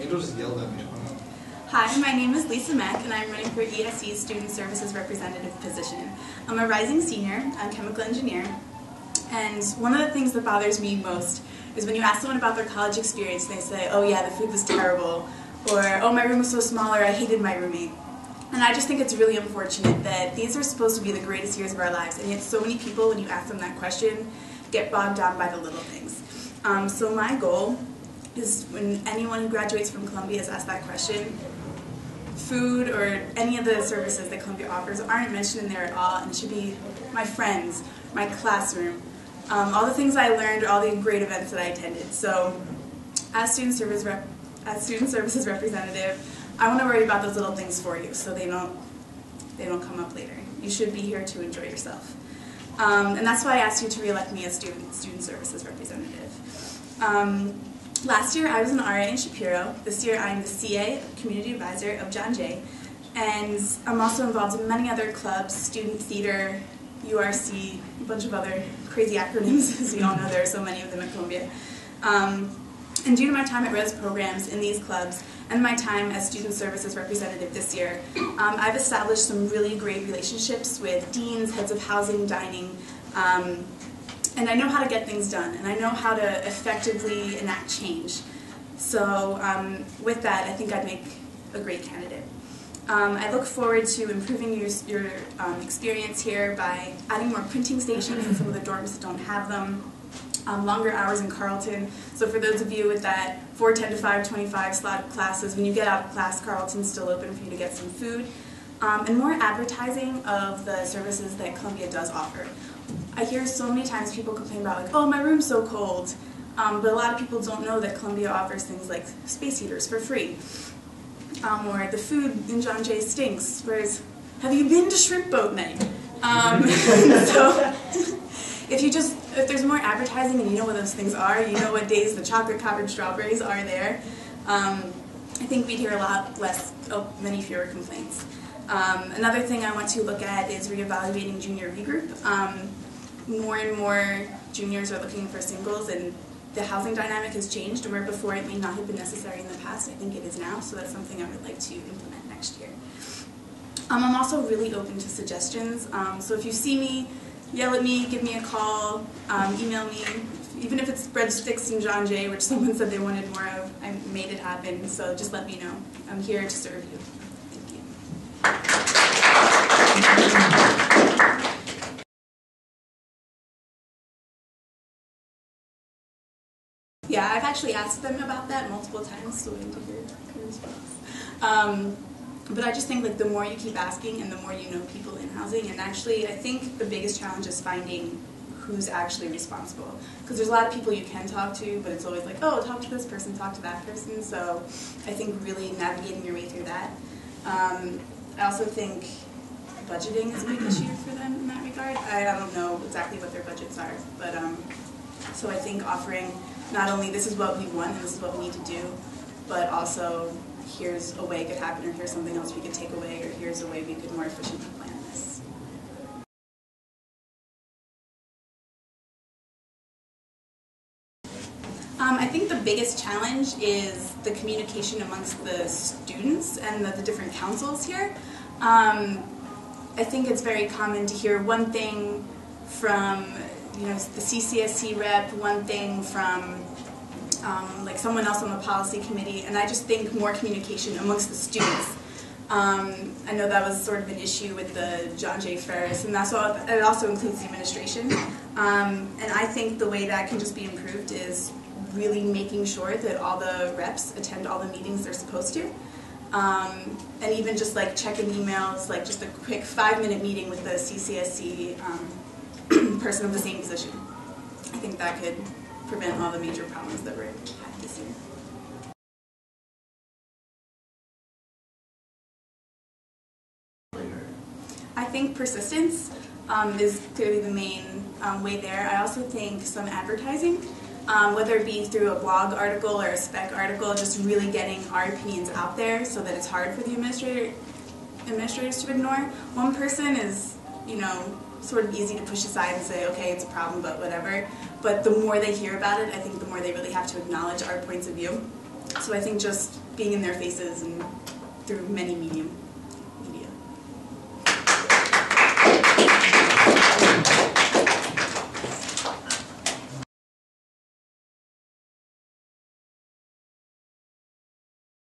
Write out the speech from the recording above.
Angel just yelled at me. Hi, my name is Lisa Mack, and I'm running for ESC's Student Services Representative position. I'm a rising senior, I'm a chemical engineer, and one of the things that bothers me most is when you ask someone about their college experience, they say, oh yeah, the food was terrible, or oh, my room was so small, or I hated my roommate. And I just think it's really unfortunate that these are supposed to be the greatest years of our lives, and yet so many people, when you ask them that question, get bogged down by the little things. So my goal is when anyone who graduates from Columbia is asked that question, food or any of the services that Columbia offers aren't mentioned in there at all, and it should be my friends, my classroom, all the things I learned, all the great events that I attended. So as student services representative, I want to worry about those little things for you so they don't come up later. You should be here to enjoy yourself. And that's why I asked you to re-elect me as student services representative. Last year I was an RA in Shapiro. This year I'm the CA, Community Advisor of John Jay. And I'm also involved in many other clubs, student theater, URC, a bunch of other crazy acronyms, as we all know there are so many of them at Columbia. And due to my time at RES programs in these clubs and my time as student services representative this year, I've established some really great relationships with deans, heads of housing, dining, and I know how to get things done, and I know how to effectively enact change. So with that, I think I'd make a great candidate. I look forward to improving your experience here by adding more printing stations in some of the dorms that don't have them, longer hours in Carleton. So for those of you with that 4:10 to 5:25 slot classes, when you get out of class, Carleton's still open for you to get some food. And more advertising of the services that Columbia does offer. I hear so many times people complain about, like, oh, my room's so cold. But a lot of people don't know that Columbia offers things like space heaters for free. Or the food in John Jay stinks, whereas, have you been to Shrimp Boat Night? So if there's more advertising and you know what those things are, you know what days the chocolate covered strawberries are there, I think we'd hear a lot less, many fewer complaints. Another thing I want to look at is reevaluating junior regroup. More and more juniors are looking for singles, and the housing dynamic has changed, where before it may not have been necessary in the past. I think it is now, so that's something I would like to implement next year. I'm also really open to suggestions, so if you see me, yell at me, give me a call, email me, even if it's breadsticks and John Jay, which someone said they wanted more of. I made it happen, so just let me know. I'm here to serve you. Thank you. Yeah, I've actually asked them about that multiple times, so waiting to hear a response. But I just think, like, the more you keep asking and the more you know people in housing, and actually I think the biggest challenge is finding who's actually responsible. Because there's a lot of people you can talk to, but it's always like, oh, talk to this person, talk to that person. So I think really navigating your way through that. I also think budgeting is a big issue for them in that regard. I don't know exactly what their budgets are, but so I think offering not only this is what we want and this is what we need to do, but also here's a way it could happen, or here's something else we could take away, or here's a way we could more efficiently plan this. I think the biggest challenge is the communication amongst the students and the different councils here. I think it's very common to hear one thing from, you know, the CCSC rep, one thing from like someone else on the policy committee, and I just think more communication amongst the students. I know that was sort of an issue with the John J. Ferris, and it also includes the administration. And I think the way that can just be improved is really making sure that all the reps attend all the meetings they're supposed to. And even just like checking emails, like just a quick 5-minute meeting with the CCSC person of the same position. I think that could prevent all the major problems that we're having this year. I think persistence is clearly the main way there. I also think some advertising, whether it be through a blog article or a spec article, just really getting our opinions out there so that it's hard for the administrators to ignore. One person is, you know, sort of easy to push aside and say, okay, it's a problem, but whatever. But the more they hear about it, I think the more they really have to acknowledge our points of view. So I think just being in their faces and through many medium